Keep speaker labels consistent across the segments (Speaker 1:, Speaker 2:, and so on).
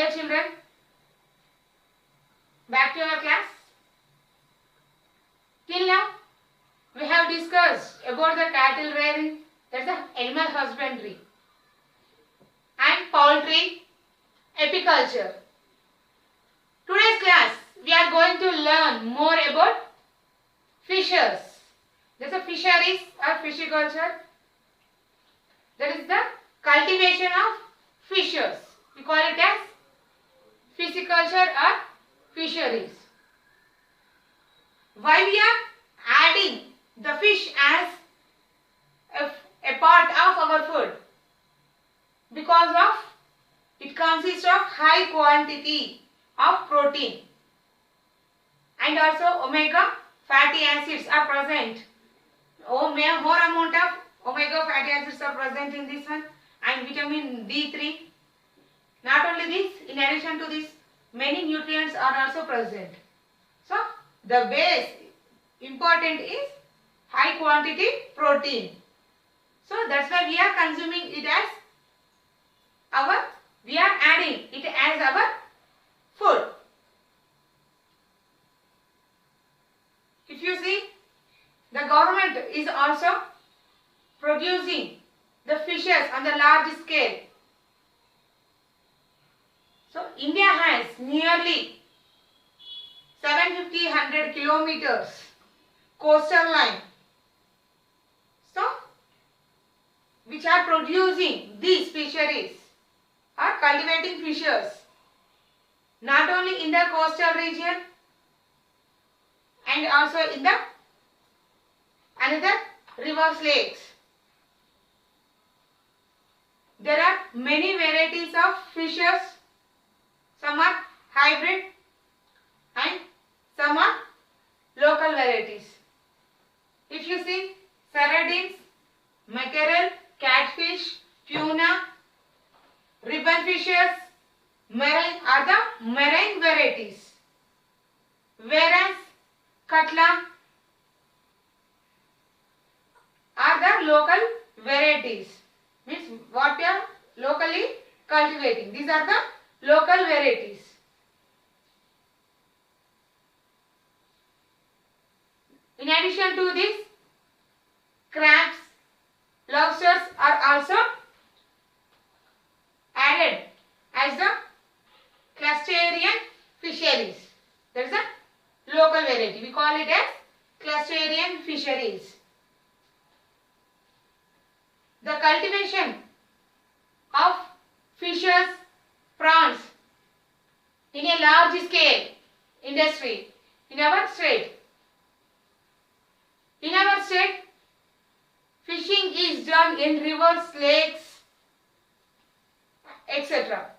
Speaker 1: Dear children, back to our class. Till now, we have discussed about the cattle rearing, that's the animal husbandry, and poultry, apiculture. Today's class, we are going to learn more about fishes. That's a fisheries or fishiculture. That is the cultivation of fishes. We call it as pisciculture or fisheries. Why we are adding the fish as a part of our food? Because of it consists of high quantity of protein and also omega fatty acids are present. More amount of omega fatty acids are present in this one, and vitamin D3. Not only this, in addition to this, many nutrients are also present. So the base important is high quantity protein. So that's why we are consuming it as we are adding it as our food. If you see, the government is also producing the fishes on the large scale. So India has nearly 750 kilometers coastal line, so which are producing these fisheries or cultivating fishes, not only in the coastal region and also in the another rivers, lakes. There are many varieties of fishes. Some are hybrid and some are local varieties. If you see, sardines, mackerel, catfish, tuna, ribbon fishes, marine are the marine varieties, whereas katla are the local varieties. Means what we are locally cultivating. These are the local varieties. In addition to this, crabs, lobsters are also added as the crustacean fisheries. That is a local variety. We call it as crustacean fisheries. The cultivation of fishes, prawns in a large scale industry in our state. In our state, fishing is done in rivers, lakes, etc.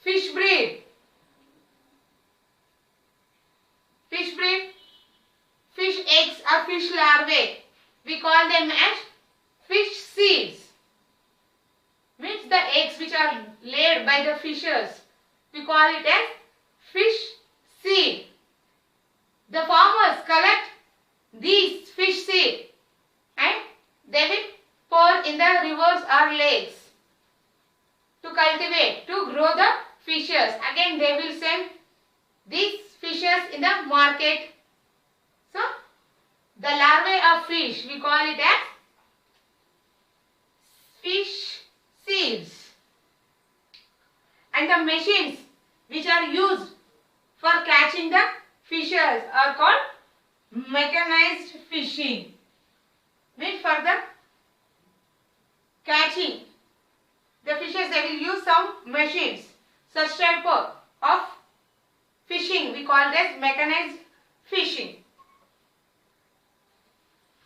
Speaker 1: Fish breed, fish eggs or fish larvae, we call them as fish seeds. Means the eggs which are laid by the fishes, we call it as fish seed. The farmers collect these fish seed and they will pour in the rivers or lakes to cultivate, to grow the fishes. Again they will send these fishes in the market. So the larvae of fish, we call it as fish seeds. And the machines which are used for catching the fishes are called mechanized fishing. Means for the catching the fishes, they will use some machines. Such type of fishing we call it as mechanized fishing.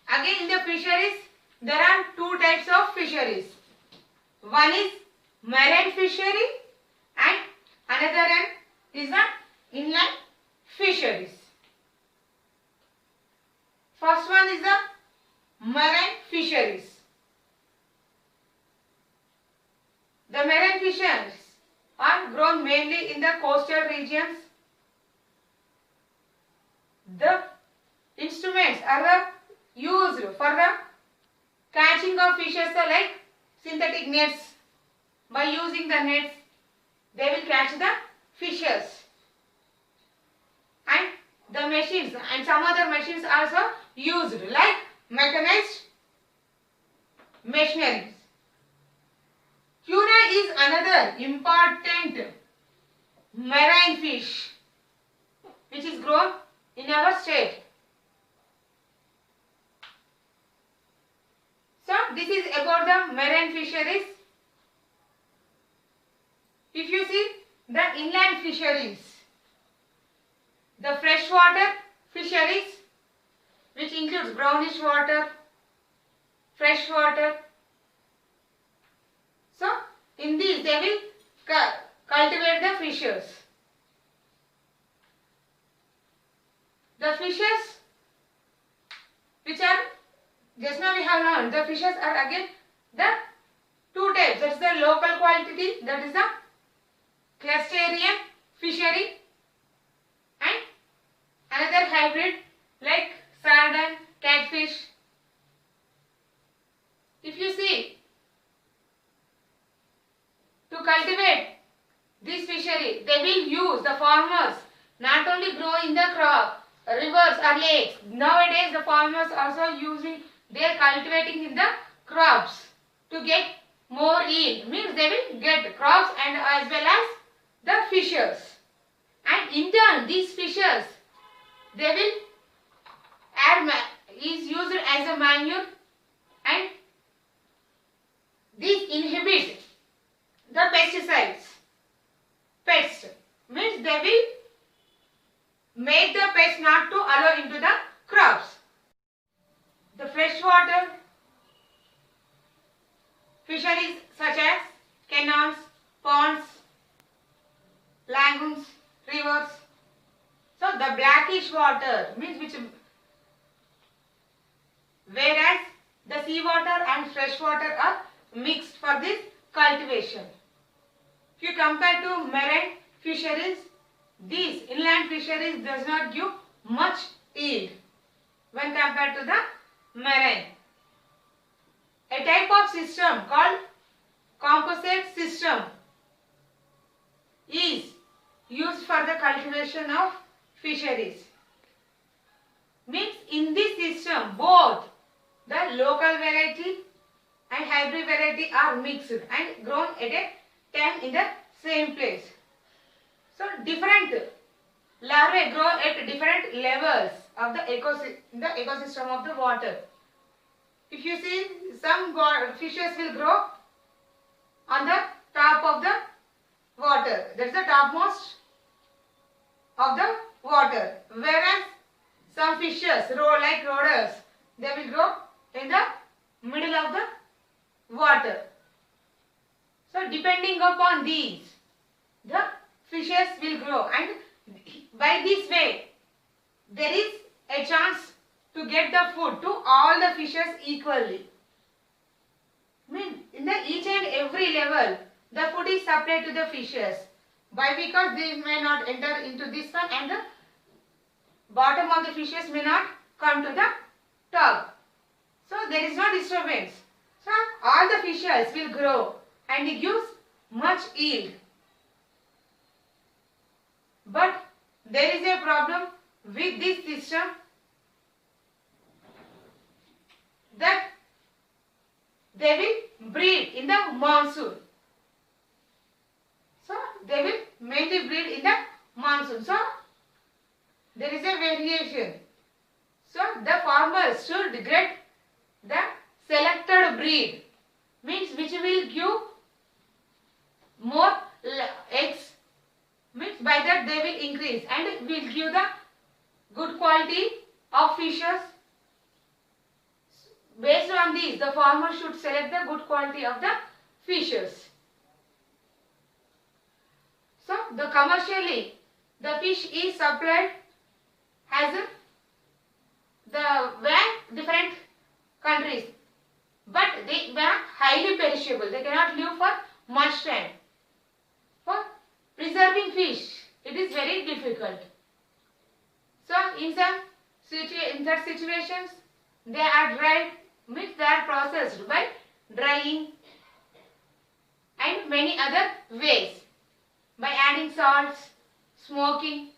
Speaker 1: Again in the fisheries, there are two types of fisheries. One is marine fishery and another one is the inland fisheries. First one is the marine fisheries. The marine fisheries are grown mainly in the coastal regions. The instruments are used for the catching of fishes like synthetic nets. By using the nets, they will catch the fishes. And the machines and some other machines also used, like mechanized machineries. Tuna is another important marine fish which is grown in our state. So this is about the marine fisheries. If you see the inland fisheries, the freshwater fisheries, which includes brownish water, freshwater. So in these they will cultivate the fishes. The fishes which are, just now we have learned, the fishes are again the two types. That is the local quality, that is the crustacean fishery, and another hybrid like sardine, catfish. If you see, to cultivate this fishery, they will use, the farmers not only grow in the crop, rivers or lakes. Nowadays the farmers also using, they are cultivating in the crops to get more yield. Means they will get crops and as well as the fishes. And in turn these fishes, they will add, is used as a manure, and these inhibit the pesticides. Pests means they will make the pest not to allow into the crops. The freshwater fisheries such as canals, ponds, lagoons, rivers. So the blackish water means which, whereas the seawater and freshwater are mixed for this cultivation. If you compare to marine fisheries, these inland fisheries does not give much yield when compared to the marine. A type of system called composite system is used for the cultivation of fisheries. Means in this system both the local variety and hybrid variety are mixed and grown at a time in the same place. So different larvae grow at different levels of the ecosystem of the water. If you see, some fishes will grow on the top of the water, that is the topmost of the water, whereas some fishes like rodents, they will grow in the middle of the water. So depending upon these, the fishes will grow, and by this way there is a chance to get the food to all the fishes equally. In the each and every level the food is supplied to the fishes. Why? Because they may not enter into this one and the bottom of the fishes may not come to the top. So there is no disturbance. So all the fishes will grow and it gives much yield. But there is a problem with this system, that they will breed in the monsoon. So they will mainly breed in the monsoon. So there is a variation. So the farmers should get the selected breed, means which will give more eggs, means by that they will increase and will give the good quality of fishes. Based on these, the farmer should select the good quality of the fishes. So the commercially the fish is supplied as the different countries, but they were highly perishable. They cannot live for much time. For preserving fish, it is very difficult. So in such situations, they are dried, means they are processed by drying and many other ways. by adding salts, smoking.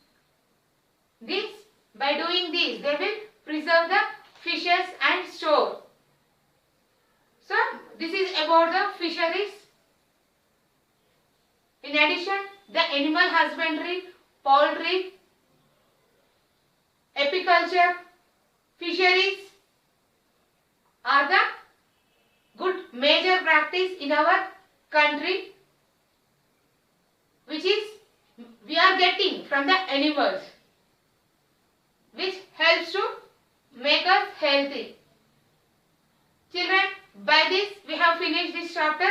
Speaker 1: By doing this, they will preserve the fishes and store. So, this is about the fisheries. In addition, the animal husbandry, poultry, apiculture, fisheries are the good major practice in our country, which is we are getting from the animals, which helps to make us healthy. Children, by this we have finished this chapter.